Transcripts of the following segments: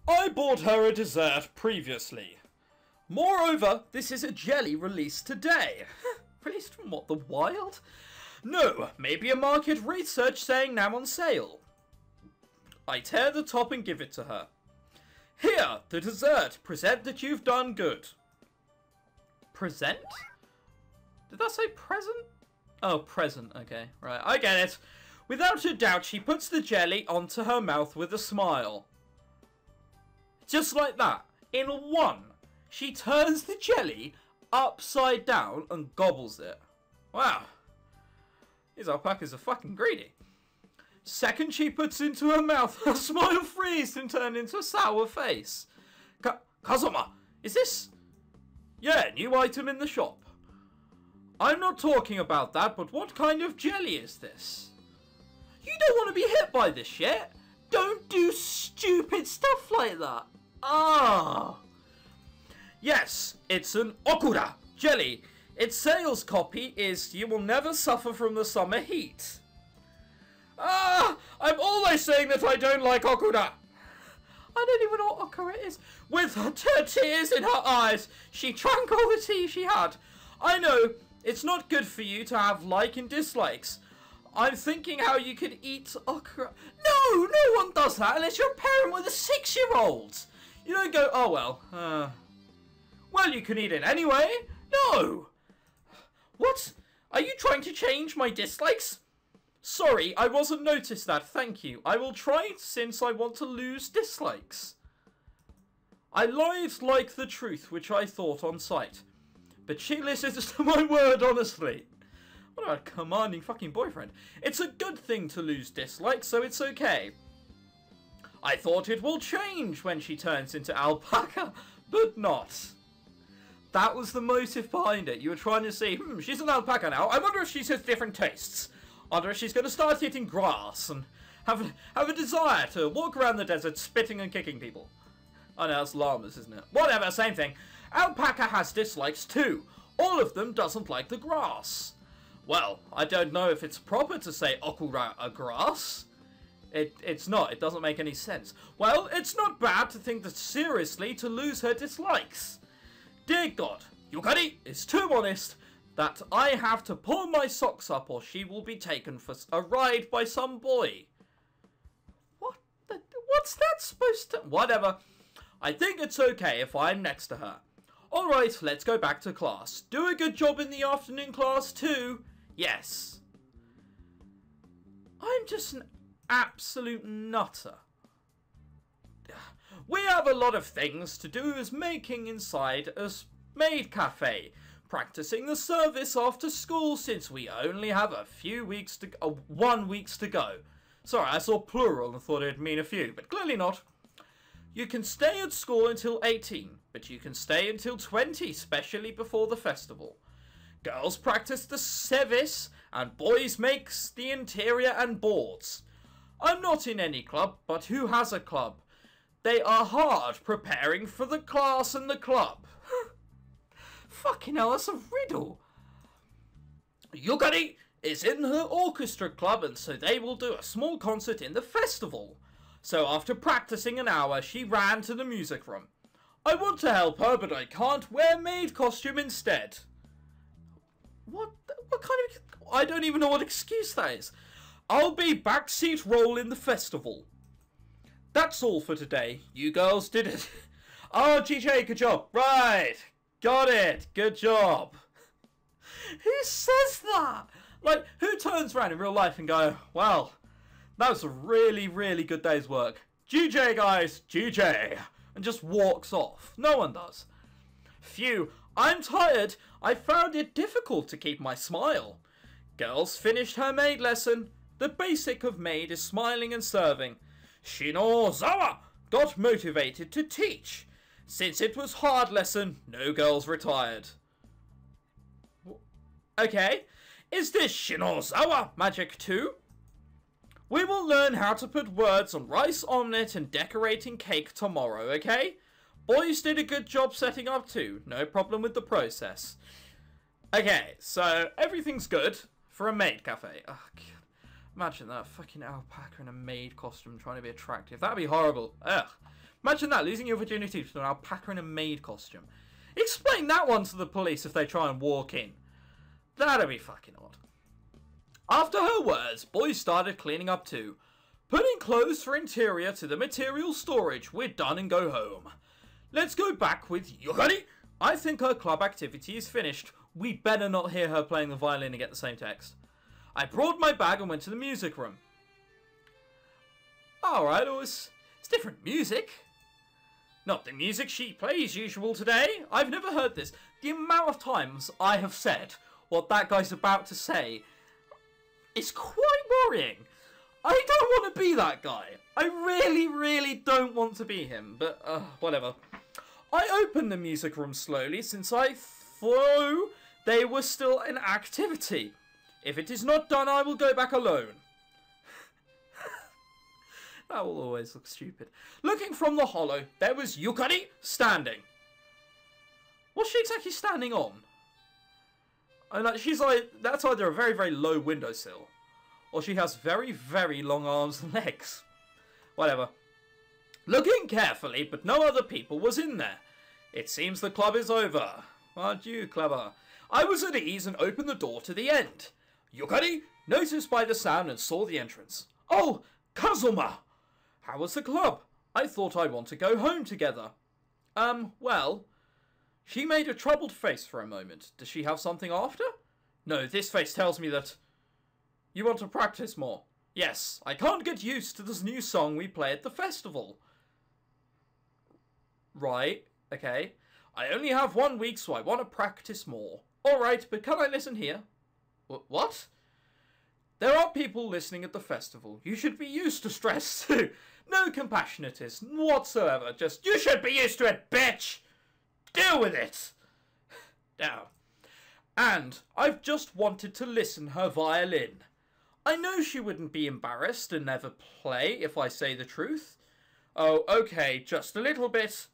I bought her a dessert previously. Moreover, this is a jelly released today. Released from what, the wild? No, maybe a market research saying now on sale. I tear the top and give it to her. Here, the dessert. Present that you've done good. Present? Did that say present? Oh, present. Okay, right. I get it. Without a doubt, she puts the jelly onto her mouth with a smile. Just like that. In one, she turns the jelly upside down and gobbles it. Wow. These alpacas are fucking greedy. Second, she puts into her mouth. Her smile freezed and turned into a sour face. Kazuma, is this... Yeah, new item in the shop. I'm not talking about that, but what kind of jelly is this? You don't want to be hit by this yet. Don't do stupid stuff like that. Ah. Yes, it's an okura jelly. Its sales copy is you will never suffer from the summer heat. Ah, I'm always saying that I don't like okura. I don't even know what okura is. With her tears in her eyes, she drank all the tea she had. I know, it's not good for you to have like and dislikes. I'm thinking how you could eat okura. No, no one does that unless you're a parent with a 6-year-old. You don't go, oh well, well, you can eat it anyway. No. What? Are you trying to change my dislikes? Sorry, I wasn't noticed that, thank you. I will try since I want to lose dislikes. I lied like the truth, which I thought on sight. But she listens to my word honestly. What a commanding fucking boyfriend. It's a good thing to lose dislikes, so it's okay. I thought it will change when she turns into Alpaca, but not. That was the motive behind it. You were trying to see, she's an alpaca now. I wonder if she has different tastes. I wonder if she's going to start eating grass and have a desire to walk around the desert spitting and kicking people. Oh no, that's llamas, isn't it? Whatever, same thing. Alpaca has dislikes too. All of them doesn't like the grass. Well, I don't know if it's proper to say okura a grass. It's not. It doesn't make any sense. Well, it's not bad to think that seriously to lose her dislikes. Dear God, Yukari is too honest that I have to pull my socks up or she will be taken for a ride by some boy. What? What's that supposed to... Whatever. I think it's okay if I'm next to her. Alright, let's go back to class. Do a good job in the afternoon class too. Yes. I'm just an absolute nutter. We have a lot of things to do as making inside a maid cafe. Practicing the service after school since we only have a few weeks to 1 week to go. Sorry, I saw plural and thought it'd mean a few, but clearly not. You can stay at school until 18, but you can stay until 20, especially before the festival. Girls practice the service and boys makes the interior and boards. I'm not in any club, but who has a club? They are hard preparing for the class and the club. Fucking hell, that's a riddle. Yukari is in her orchestra club and so they will do a small concert in the festival. So after practicing an hour, she ran to the music room. I want to help her, but I can't wear maid costume instead. What kind of... I don't even know what excuse that is. I'll be backseat role in the festival. That's all for today. You girls did it. Oh, GJ, good job. Right. Got it. Good job. Who says that? Like, who turns around in real life and go, well, that was a really, really good day's work. GJ, guys. GJ. And just walks off. No one does. Phew. I'm tired. I found it difficult to keep my smile. Girls finished her maid lesson. The basic of maid is smiling and serving. Shinozawa got motivated to teach. Since it was hard lesson, no girls retired. Okay, is this Shinozawa magic too? We will learn how to put words on rice omelette and decorating cake tomorrow, okay? Boys did a good job setting up too. No problem with the process. Okay, so everything's good for a maid cafe. Oh, God. Imagine that fucking alpaca in a maid costume trying to be attractive. That'd be horrible. Ugh. Imagine that, losing your virginity to an alpaca in a maid costume. Explain that one to the police if they try and walk in. That'd be fucking odd. After her words, boys started cleaning up too. Putting clothes for interior to the material storage. We're done and go home. Let's go back with Yukari. I think her club activity is finished. We better not hear her playing the violin and get the same text. I brought my bag and went to the music room. Alright, it's different music. Not the music she plays usual today. I've never heard this. The amount of times I have said what that guy's about to say is quite worrying. I don't want to be that guy. I really, really don't want to be him. But, whatever. I opened the music room slowly since I thought they were still in activity. If it is not done, I will go back alone. That will always look stupid. Looking from the hollow, there was Yukari standing. What's she exactly standing on? She's like, that's either a very, very low windowsill, or she has very, very long arms and legs. Whatever. Looking carefully, but no other people was in there. It seems the club is over. Aren't you clever? I was at ease and opened the door to the end. Yukari noticed by the sound and saw the entrance. Oh, Kazuma! How was the club? I thought I'd want to go home together. Well, she made a troubled face for a moment. Does she have something after? No, this face tells me that you want to practice more. Yes, I can't get used to this new song we play at the festival. Right, okay. I only have 1 week, so I want to practice more. Alright, but can I listen here? What? There are people listening at the festival. You should be used to stress too. No compassionateness whatsoever. Just, you should be used to it, bitch! Deal with it! Now. And I've just wanted to listen her violin. I know she wouldn't be embarrassed and never play if I say the truth. Oh, okay, just a little bit.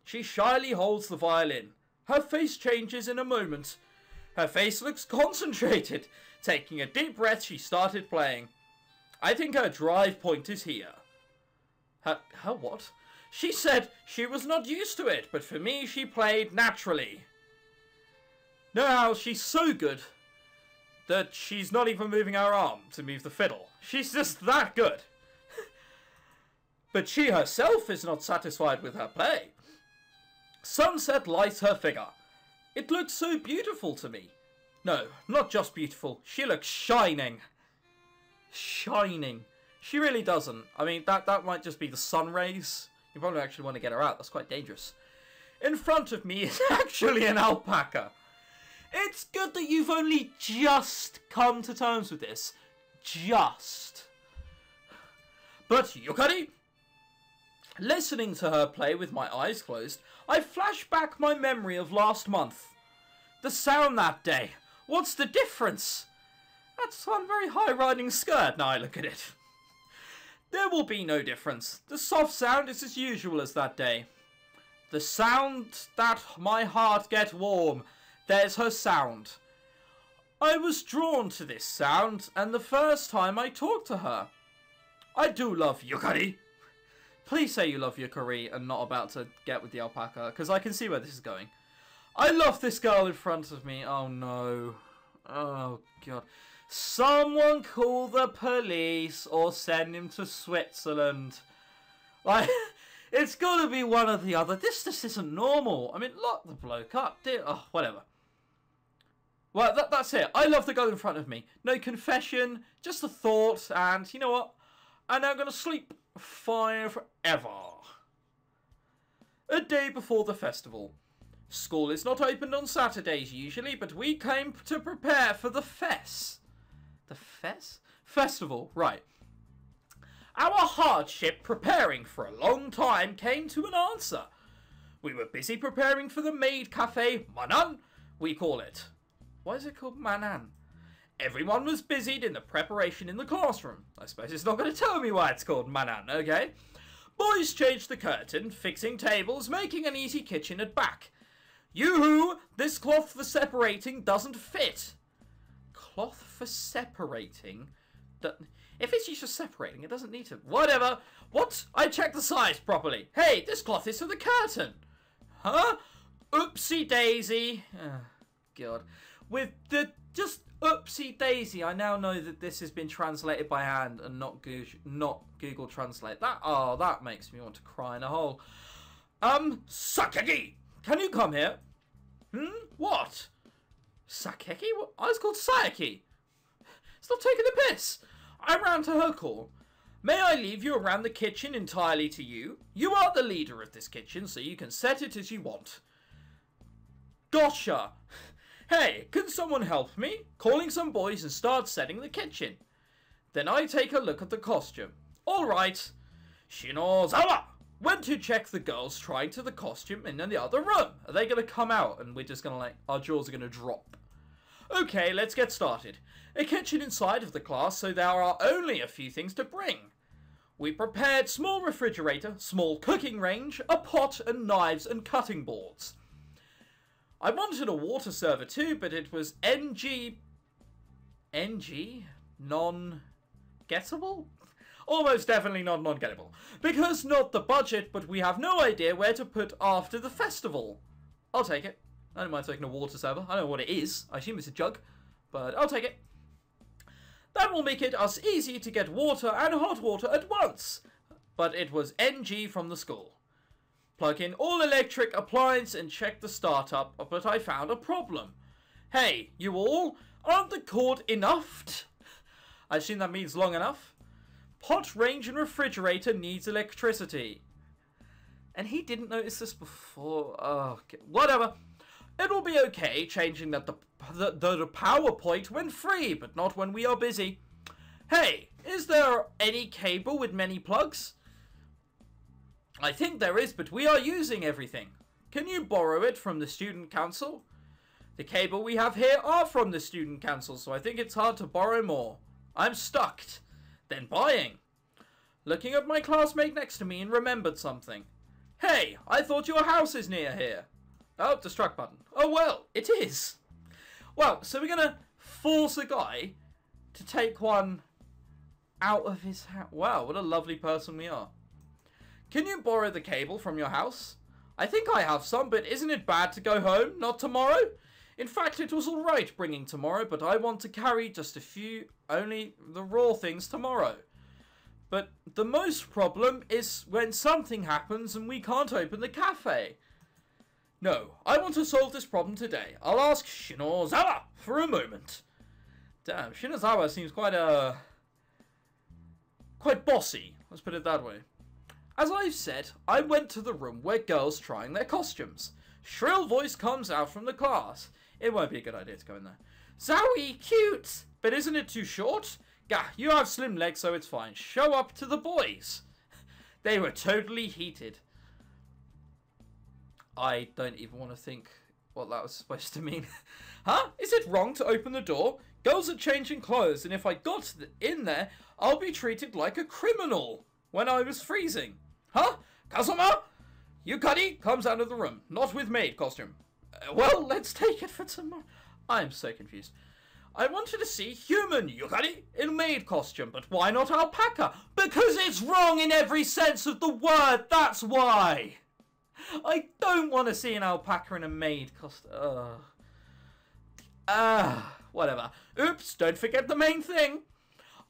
She shyly holds the violin. Her face changes in a moment. Her face looks concentrated. Taking a deep breath, she started playing. I think her drive point is here. Her what? She said she was not used to it, but for me, she played naturally. Now, she's so good that she's not even moving her arm to move the fiddle. She's just that good. But she herself is not satisfied with her play. Sunset lights her figure. It looks so beautiful to me. No, not just beautiful. She looks shining. Shining. She really doesn't. I mean, that might just be the sun rays. You probably actually want to get her out. That's quite dangerous. In front of me is actually an alpaca. It's good that you've only just come to terms with this. Just. But Yukari, listening to her play with my eyes closed, I flash back my memory of last month. The sound that day. What's the difference? That's one very high-riding skirt, now I look at it. There will be no difference. The soft sound is as usual as that day. The sound that my heart get warm. There's her sound. I was drawn to this sound, and the first time I talked to her. I do love Yukari. Please say you love Yukari and not about to get with the alpaca, because I can see where this is going. I love this girl in front of me. Oh no. Oh god. Someone call the police or send him to Switzerland. Like, it's got to be one or the other. This just isn't normal. I mean, lock the bloke up. Oh, whatever. Well, that's it. I love the girl in front of me. No confession, just a thought, and you know what? I'm now going to sleep fine forever. A day before the festival. School is not opened on Saturdays usually, but we came to prepare for the fest. The fest? Festival, right. Our hardship preparing for a long time came to an answer. We were busy preparing for the maid cafe, Manan, we call it. Why is it called Manan? Everyone was busied in the preparation in the classroom. I suppose it's not going to tell me why it's called Manan, okay? Boys changed the curtain, fixing tables, making an easy kitchen at back. Yoo-hoo! This cloth for separating doesn't fit. Cloth for separating? If it's used for separating, it doesn't need to. Whatever. What? I checked the size properly. Hey, this cloth is for the curtain. Huh? Oopsie daisy. Oh, God. With the just oopsie daisy, I now know that this has been translated by hand and not Google Translate. That makes me want to cry in a hole. Sakeki, can you come here? What? Sakeki? What? I was called Sayaki. Stop taking the piss. I ran to her call. May I leave you around the kitchen entirely to you? You are the leader of this kitchen, so you can set it as you want. Gotcha. Hey, can someone help me? Calling some boys and start setting the kitchen. Then I take a look at the costume. All right. Shinozawa went to check the girls trying to the costume in the other room. Are they going to come out and we're just going to our jaws are going to drop? Okay, let's get started. A kitchen inside of the class, so there are only a few things to bring. We prepared small refrigerator, small cooking range, a pot and knives and cutting boards. I wanted a water server too, but it was NG, non-gettable? Almost definitely not non-gettable. Because not the budget, but we have no idea where to put after the festival. I'll take it. I don't mind taking a water server. I don't know what it is. I assume it's a jug, but I'll take it. That will make it us easy to get water and hot water at once. But it was NG from the school. Plug in all electric appliance and check the startup, but I found a problem. Hey, you all, aren't the cord enough? I assume that means long enough. Pot, range and refrigerator needs electricity. And he didn't notice this before. Oh, okay. Whatever. It will be okay changing that the PowerPoint when free, but not when we are busy. Hey, is there any cable with many plugs? I think there is, but we are using everything. Can you borrow it from the student council? The cable we have here are from the student council, so I think it's hard to borrow more. I'm stuck. Then buying. Looking at my classmate next to me and remembered something. Hey, I thought your house is near here. Oh, destruct button. Oh, well, it is. Well, so we're going to force a guy to take one out of his house. Wow, what a lovely person we are. Can you borrow the cable from your house? I think I have some, but isn't it bad to go home? Not tomorrow? In fact, it was alright bringing tomorrow, but I want to carry just a few, only the raw things tomorrow. But the most problem is when something happens and we can't open the cafe. No, I want to solve this problem today. I'll ask Shinozawa for a moment. Damn, Shinozawa seems quite bossy. Let's put it that way. As I've said, I went to the room where girls trying their costumes. Shrill voice comes out from the class. It won't be a good idea to go in there. Zowie, cute! But isn't it too short? Gah, you have slim legs, so it's fine. Show up to the boys. They were totally heated. I don't even want to think what that was supposed to mean. Huh? Is it wrong to open the door? Girls are changing clothes, and if I got in there, I'll be treated like a criminal when I was freezing. Huh? Kazuma? Yukari comes out of the room, not with maid costume. Well, let's take it for tomorrow. I'm so confused. I wanted to see human Yukari in maid costume, but why not alpaca? Because it's wrong in every sense of the word, that's why. I don't want to see an alpaca in a maid costume. Whatever. Oops, don't forget the main thing.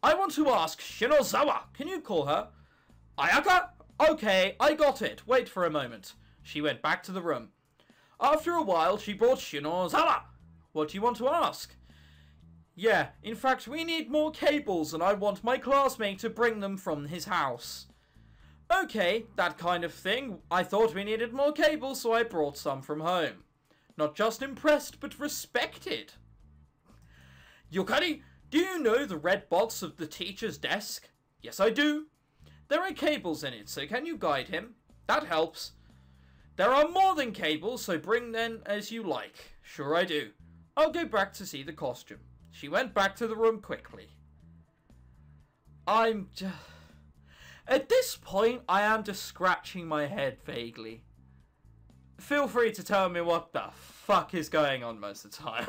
I want to ask Shinozawa. Can you call her? Ayaka? Okay, I got it. Wait for a moment. She went back to the room. After a while, she brought Shinozawa. What do you want to ask? Yeah, in fact, we need more cables and I want my classmate to bring them from his house. Okay, that kind of thing. I thought we needed more cables, so I brought some from home. Not just impressed, but respected. Yukari, do you know the red box of the teacher's desk? Yes, I do. There are cables in it, so can you guide him? That helps. There are more than cables, so bring them as you like. Sure I do. I'll go back to see the costume. She went back to the room quickly. At this point, I am just scratching my head vaguely. Feel free to tell me what the fuck is going on most of the time.